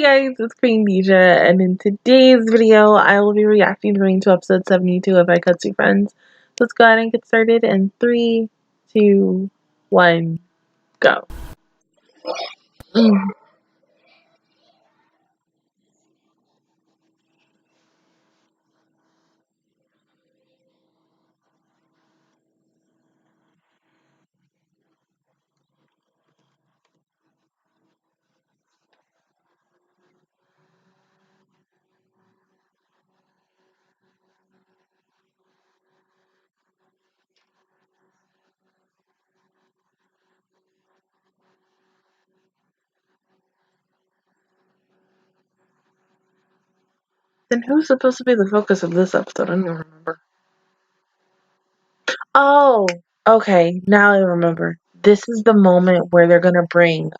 Hey guys, it's Queendija, and in today's video, I will be reacting to episode 72 of Aikatsu Friends. Let's go ahead and get started in 3, 2, 1, go. Then who's supposed to be the focus of this episode? I don't even remember. Oh, okay, now I remember. This is the moment where they're gonna bring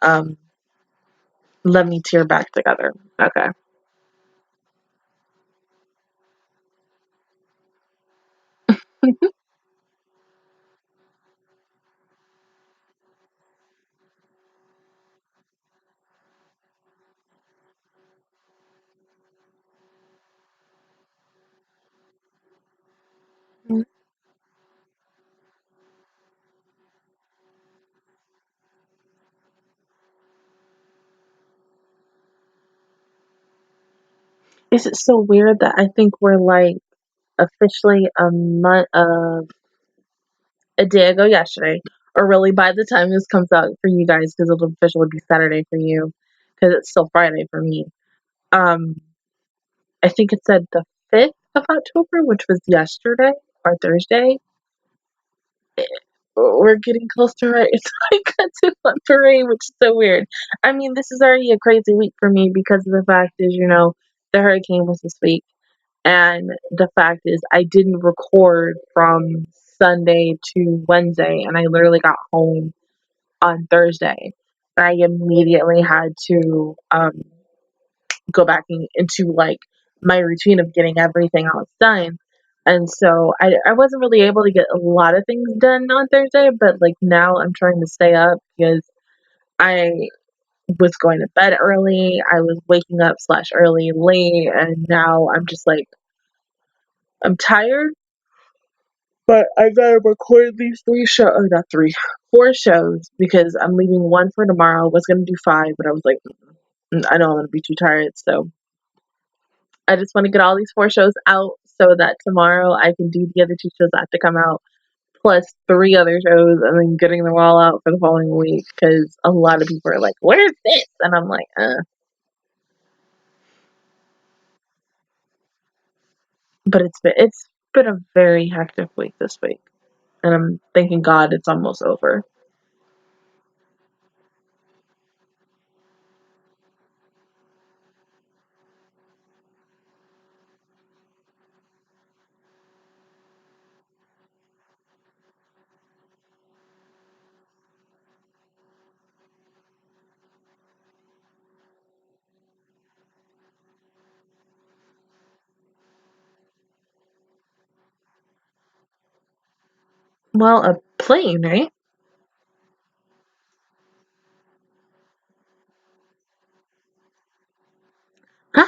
Let Me Tear back together. Okay. Is it so weird that I think we're like officially a day ago yesterday, or really by the time this comes out for you guys, because it'll officially be Saturday for you, because it's still Friday for me. Um, I think it said the 5th of October, which was yesterday or Thursday. We're getting close to right. It's like Katsu on parade, which is so weird. I mean, this is already a crazy week for me because of the fact is, the hurricane was this week. And the fact is, I didn't record from Sunday to Wednesday, and I literally got home on Thursday. I immediately had to go back into like my routine of getting everything else done. And so I wasn't really able to get a lot of things done on Thursday, but like now I'm trying to stay up because I was going to bed early. I was waking up slash early late, and now I'm just like I'm tired, but I gotta record these 3 shows, or not 3, 4 shows, because I'm leaving one for tomorrow. I was gonna do 5, but I was like, I know I'm gonna be too tired, so I just want to get all these 4 shows out so that tomorrow I can do the other 2 shows that have to come out, plus 3 other shows, and then getting them all out for the following week, because a lot of people are like, where's this? And I'm like, But it's been a very hectic week this week, and I'm thanking God it's almost over. Well, a plane, right? Huh?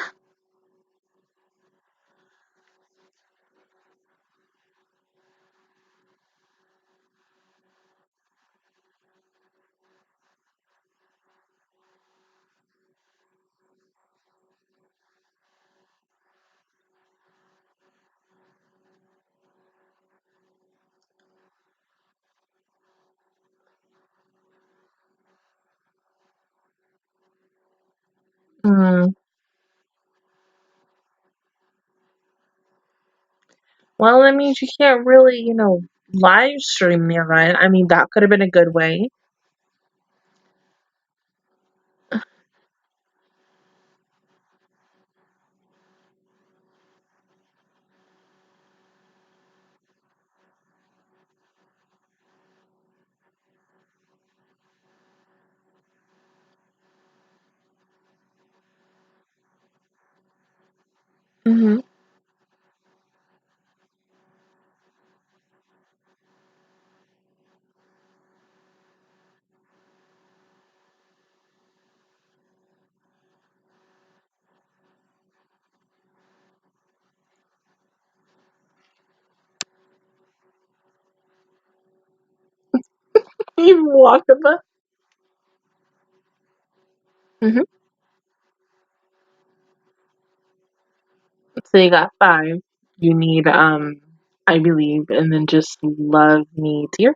Hmm. Well, that means you can't really, live stream the event. I mean, that could have been a good way. Hmm. Wakaba. Mm-hmm. So you got 5. You need I believe, and then just love me tier.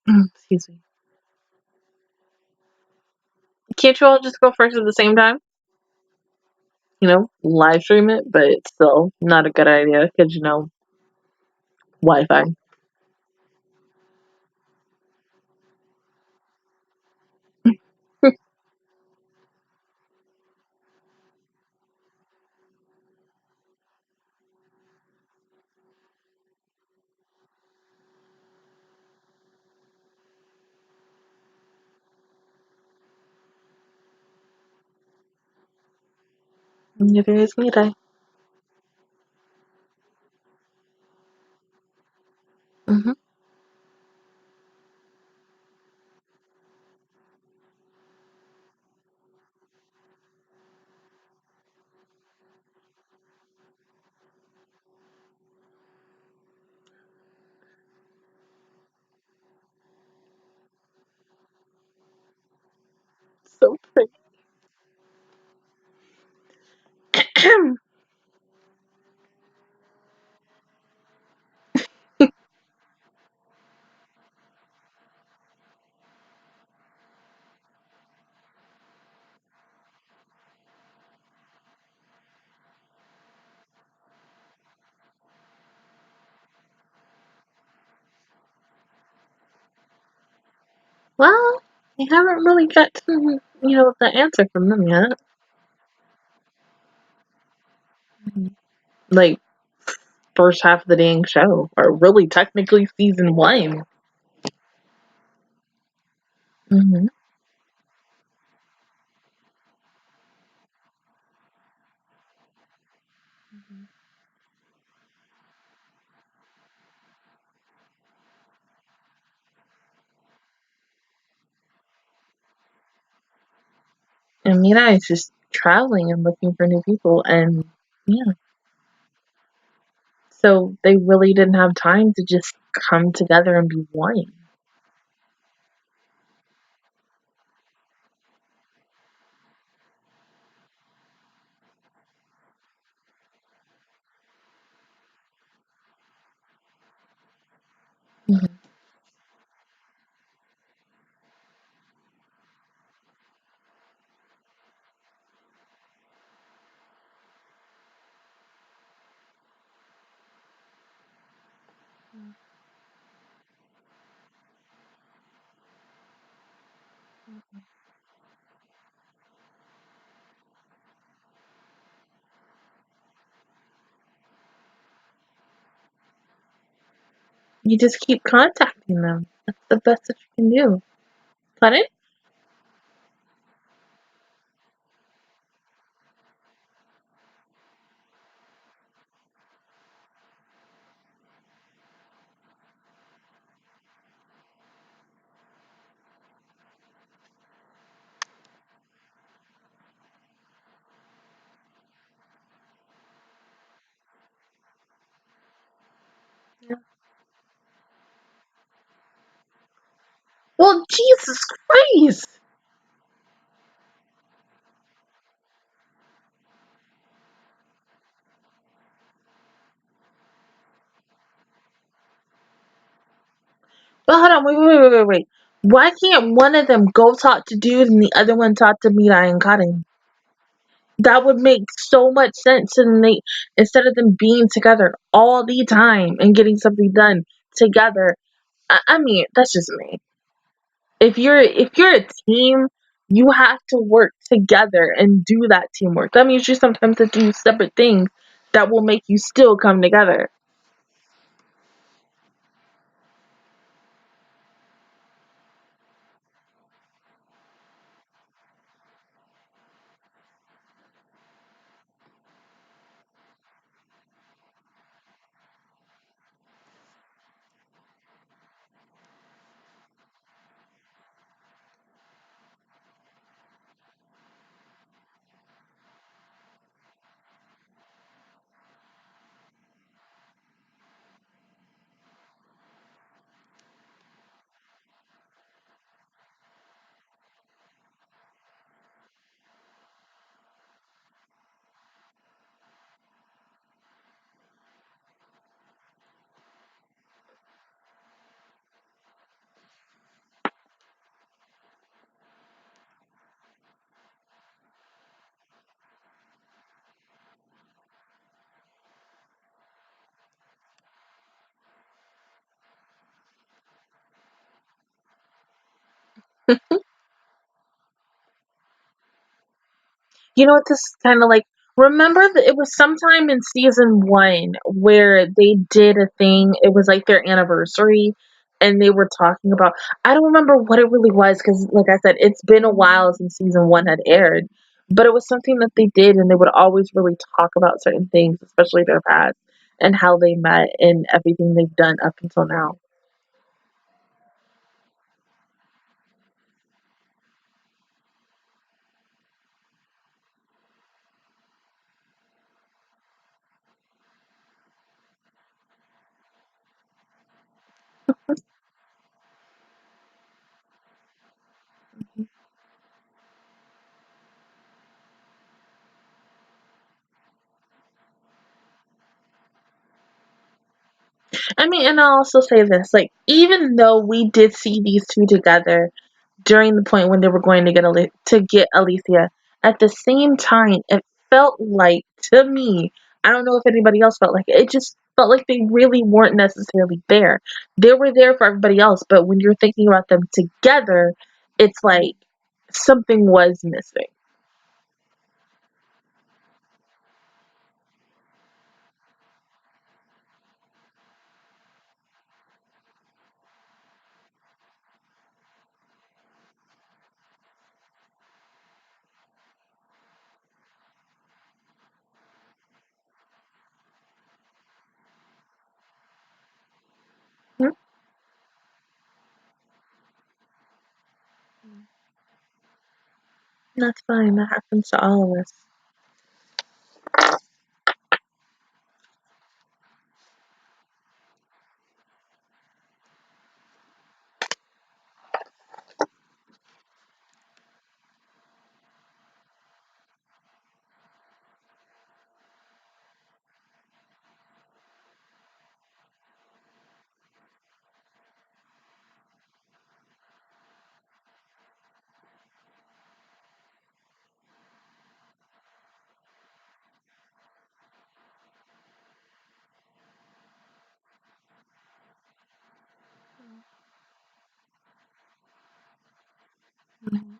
Excuse me. Can't you all just go first at the same time? Live stream it, but it's still not a good idea because Wi-Fi. Neither is Mirai. Mm-hmm. So pretty. Well, you haven't really gotten, the answer from them yet. Like, first half of the dang show, or really technically season 1. Mm-hmm. And Mina is just traveling and looking for new people, and yeah. So they really didn't have time to just come together and be one. Mm-hmm. You just keep contacting them. That's the best that you can do. Pardon? Yeah. Well, Jesus Christ! Well, hold on, wait. Why can't one of them go talk to dude and the other one talk to Mirai and Karin? That would make so much sense, and they instead of them being together all the time and getting something done together. I mean, that's just me. If you're a team, you have to work together and do that teamwork. That means you sometimes have to do separate things that will make you still come together. You know what this is kind of like? Remember that it was sometime in season 1 where they did a thing. It was like their anniversary, and they were talking about. I don't remember what it really was because, like I said, it's been a while since season 1 had aired. But it was something that they did, and they would always really talk about certain things, especially their past and how they met and everything they've done up until now. I mean, and I'll also say this: like, even though we did see these two together during the point when they were going to get Alicia. At the same time, it felt like to me, I don't know if anybody else felt like it just felt like they really weren't necessarily there. They were there for everybody else, but when you're thinking about them together, it's like something was missing. Hmm. That's fine. That happens to all of us. Mhm.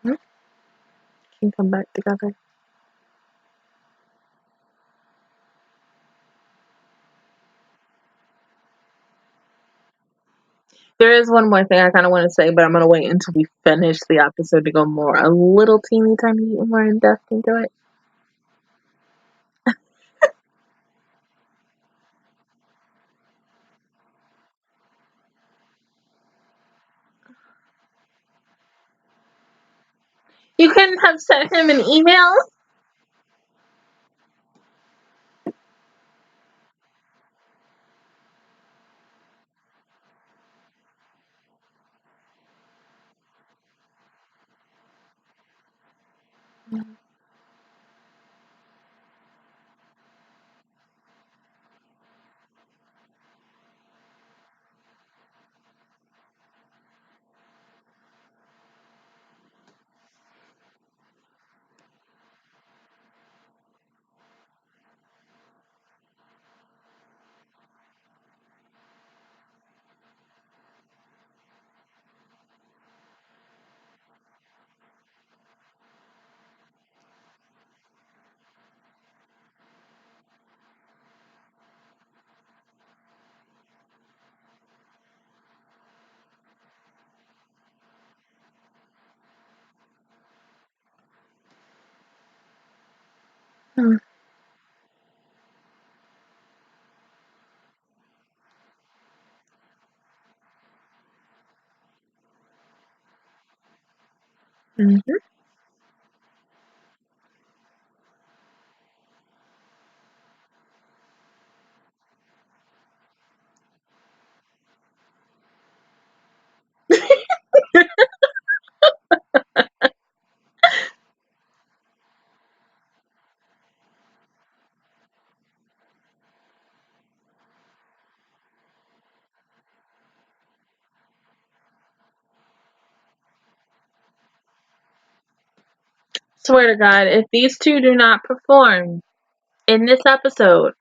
Mhm. Can come back together. There is one more thing I kind of want to say, but I'm going to wait until we finish the episode to go a little teeny tiny more in depth into it. You couldn't have sent him an email? Hmm. Mm-hmm. Swear to God, if these two do not perform in this episode,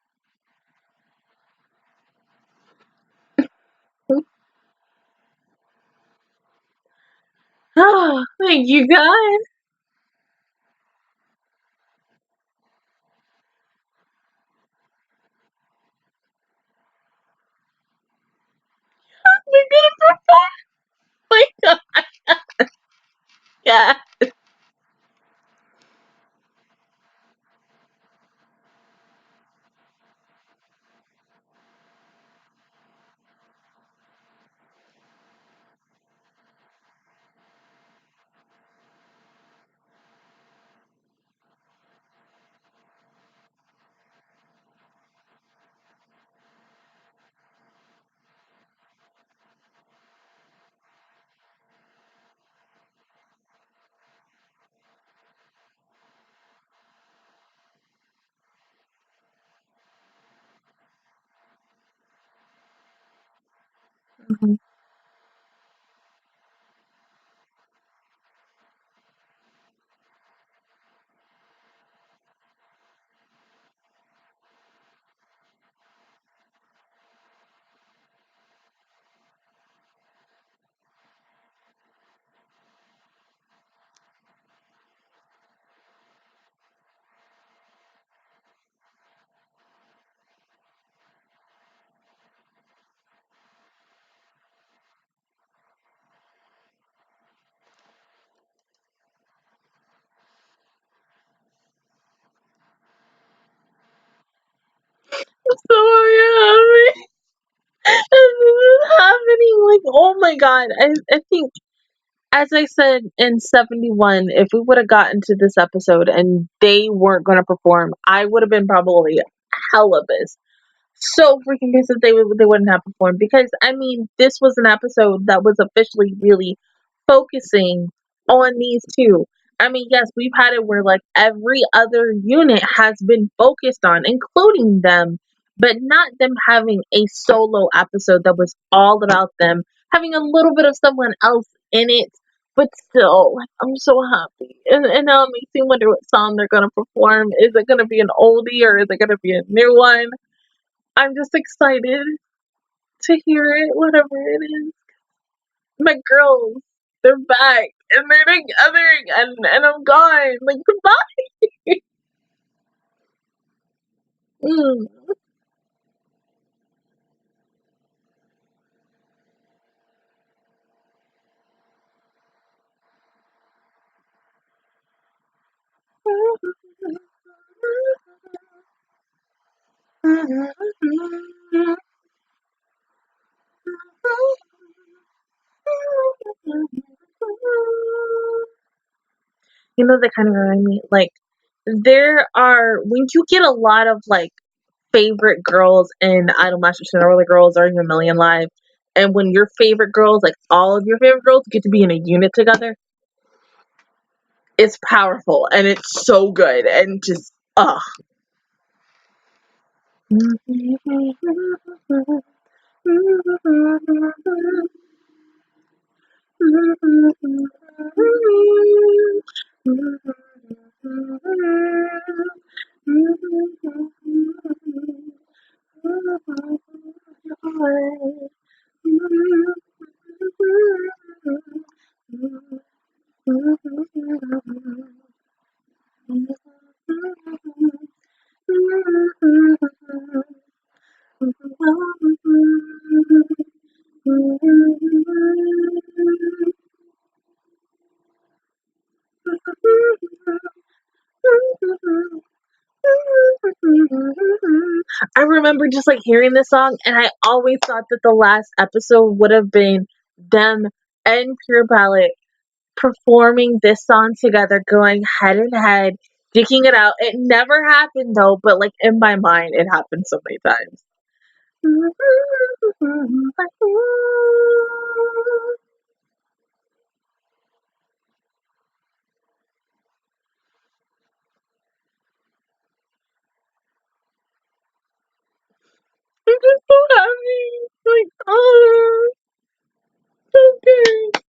oh, thank you, God. They're gonna perform. My God. Yeah. Mm-hmm. So happy. This is happening. Like, oh my God. I think, as I said in 71, if we would have gotten to this episode and they weren't going to perform, I would have been probably hella pissed. So freaking pissed that they wouldn't have performed, because I mean, this was an episode that was officially really focusing on these two. I mean, yes, we've had it where like every other unit has been focused on, including them, but not them having a solo episode that was all about them, having a little bit of someone else in it, but still, like, I'm so happy. And now it makes me wonder what song they're gonna perform. Is it gonna be an oldie or is it gonna be a new one? I'm just excited to hear it, whatever it is. My girls, they're back and they're together again, and I'm gone. Like, goodbye. Mm. You know, they kind of remind me, like, there are, when you get a lot of, like, favorite girls in Idolmaster or the girls are in your Million Live, and when your favorite girls, like, all of your favorite girls get to be in a unit together, it's powerful, and it's so good, and just, ugh. I remember just like hearing this song, and I always thought that the last episode would have been them and Pure Ballot performing this song together, going head and head, digging it out. It never happened though, but like in my mind, it happened so many times. I'm just so happy. Like, oh, so good.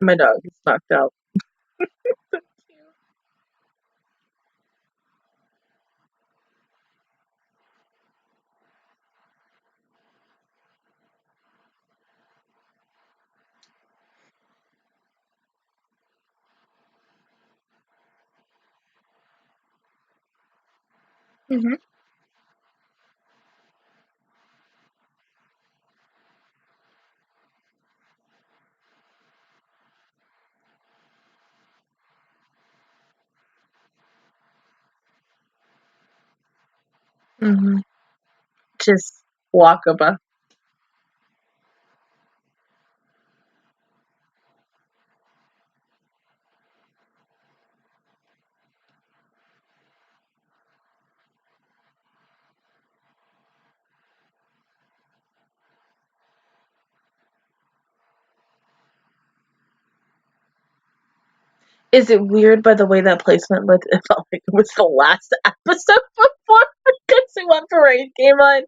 My dog is knocked out. Mm-hmm. Mm-hmm. Just walkable. Is it weird by the way that placement looked? It felt like it was the last episode before Katsu on Parade came on.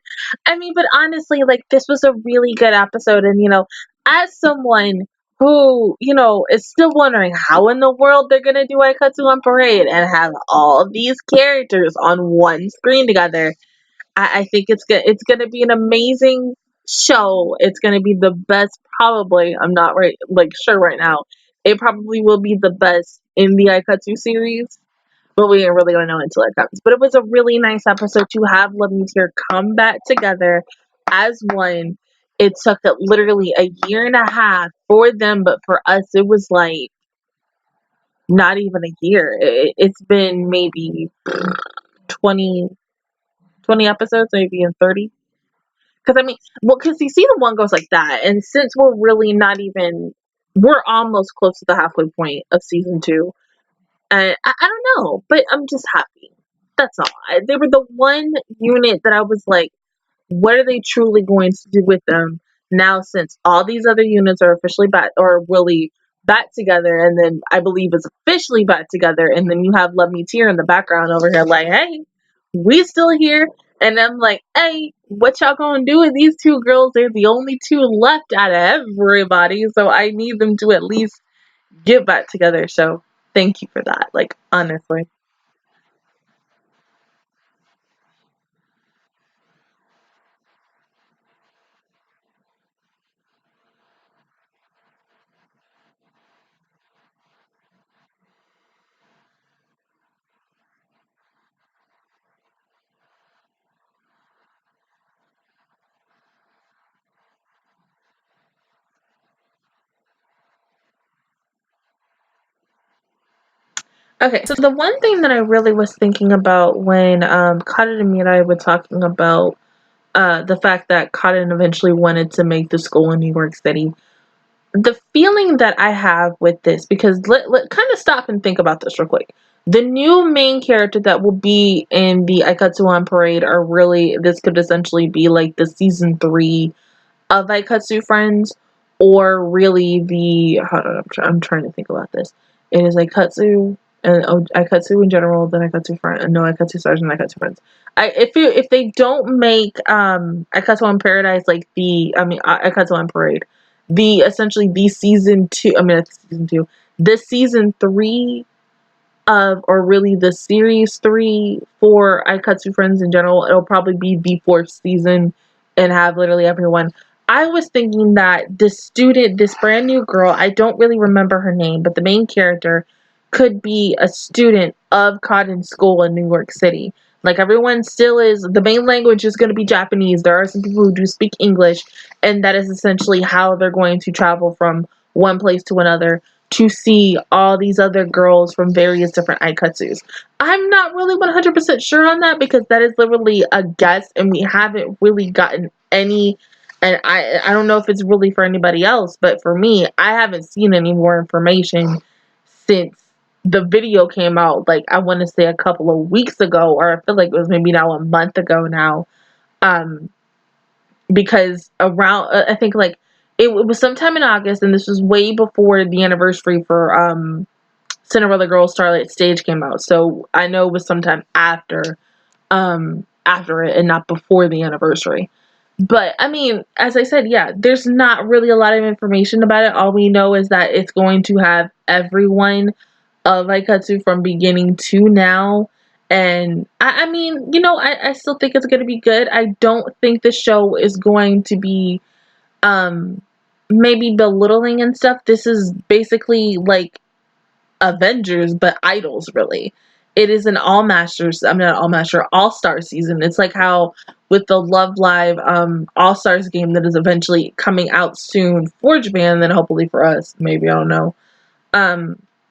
I mean, but honestly, like, this was a really good episode. And, as someone who, is still wondering how in the world they're going to do Aikatsu on Parade and have all these characters on one screen together, I think it's gonna be an amazing show. It's gonna be the best, probably. I'm not sure right now. It probably will be the best in the Aikatsu series, but we ain't really gonna know until it comes. But it was a really nice episode to have Love Me Tear come back together as one. It took literally a year and a half for them, but for us, it was like not even a year. It's been maybe 20, 20 episodes, maybe in 30. Because I mean, well, because you season one goes like that, and since we're really not even, we're almost close to the halfway point of season two, and I don't know, but I'm just happy. That's all. They were the one unit that I was like, what are they truly going to do with them now? Since all these other units are officially back or really back together, and then I believe is officially back together, and then you have Love Me Tear in the background over here, like, hey, we still here. And I'm like, hey, what y'all gonna do with these two girls? They're the only two left out of everybody, so I need them to at least get back together. So thank you for that. Like, honestly. Okay, so the one thing that I really was thinking about when Cotton and Mirai were talking about the fact that Cotton eventually wanted to make the school in New York City, the feeling that I have with this, because let kind of stop and think about this real quick. The new main character that will be in the Aikatsu on Parade are really, this could essentially be like the season 3 of Aikatsu Friends, or really the, hold on, I'm trying to think about this. It is Aikatsu, and Aikatsu in general, then Aikatsu Friends, no, Aikatsu Stars and Aikatsu Friends. If they don't make Aikatsu on Paradise like Aikatsu on Parade, the essentially the season 2, I mean it's season 2, the season 3 of, or really the series 3 for Aikatsu Friends in general, it'll probably be the 4th season and have literally everyone. I was thinking that this brand new girl, I don't really remember her name, but the main character could be a student of Cotton School in New York City. Like, everyone still is, the main language is going to be Japanese. There are some people who do speak English, and that is essentially how they're going to travel from one place to another to see all these other girls from various different Aikatsus. I'm not really 100% sure on that, because that is literally a guess, and we haven't really gotten any, and I don't know if it's really for anybody else, but for me, I haven't seen any more information since the video came out, like, I want to say a couple of weeks ago, or I feel like it was maybe now a month ago now. Um, because around I think like it was sometime in August, and this was way before the anniversary for Cinderella Girls Starlight Stage came out. So I know it was sometime after it and not before the anniversary. But I mean, as I said, yeah, there's not really a lot of information about it. All we know is that it's going to have everyone of Aikatsu from beginning to now. And I mean, you know, I still think it's going to be good. I don't think the show is going to be maybe belittling and stuff. This is basically like Avengers, but idols, really. It is an all masters. I'm not all master, all star season. It's like how with the Love Live all stars game that is eventually coming out soon for Japan, then hopefully for us, maybe, I don't know.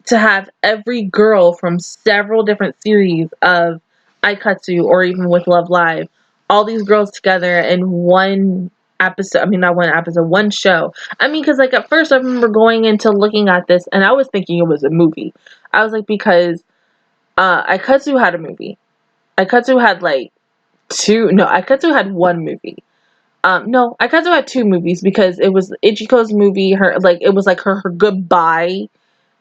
To have every girl from several different series of Aikatsu or even with Love Live, all these girls together in one episode. I mean, not one episode, one show. I mean, because like at first I remember going into looking at this and I was thinking it was a movie. I was like, because Aikatsu had a movie. Aikatsu had like Aikatsu had one movie. No, Aikatsu had two movies because it was Ichiko's movie, it was like her goodbye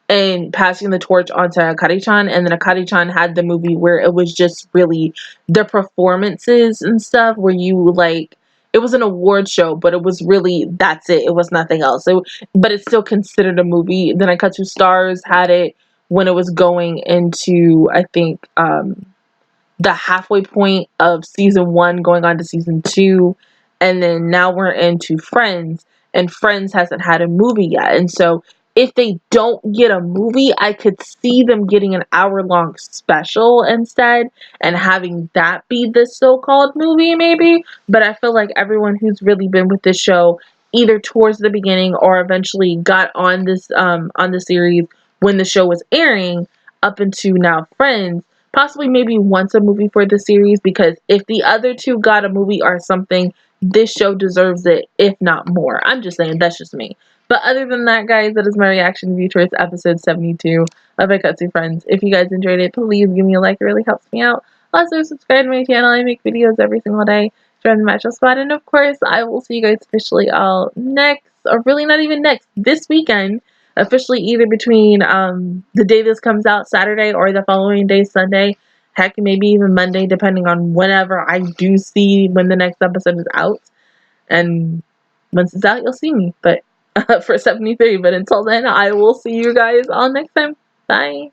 and passing the torch onto Akari-chan, and then Akari-chan had the movie where it was just really the performances and stuff where you like it was an award show, but it was really that's it. It was nothing else. But it's still considered a movie. Then Aikatsu Stars had it when it was going into I think the halfway point of season 1 going on to season 2, and then now we're into Friends, and Friends hasn't had a movie yet. And so if they don't get a movie, I could see them getting an hour-long special instead and having that be the so-called movie maybe. But I feel like everyone who's really been with this show either towards the beginning or eventually got on the series when the show was airing up into now Friends possibly maybe once a movie for the series, because if the other two got a movie or something, this show deserves it, if not more. I'm just saying, that's just me. But other than that, guys, that is my reaction review towards episode 72 of Aikatsu Friends. If you guys enjoyed it, please give me a like. It really helps me out. Also, subscribe to my channel. I make videos every single day. Join the match spot. And of course, I will see you guys officially all next, or really not even next, this weekend. Officially either between the day this comes out, Saturday, or the following day, Sunday. Heck, maybe even Monday, depending on whenever I do see when the next episode is out. And once it's out, you'll see me. But for 73. But until then, I will see you guys all next time. Bye.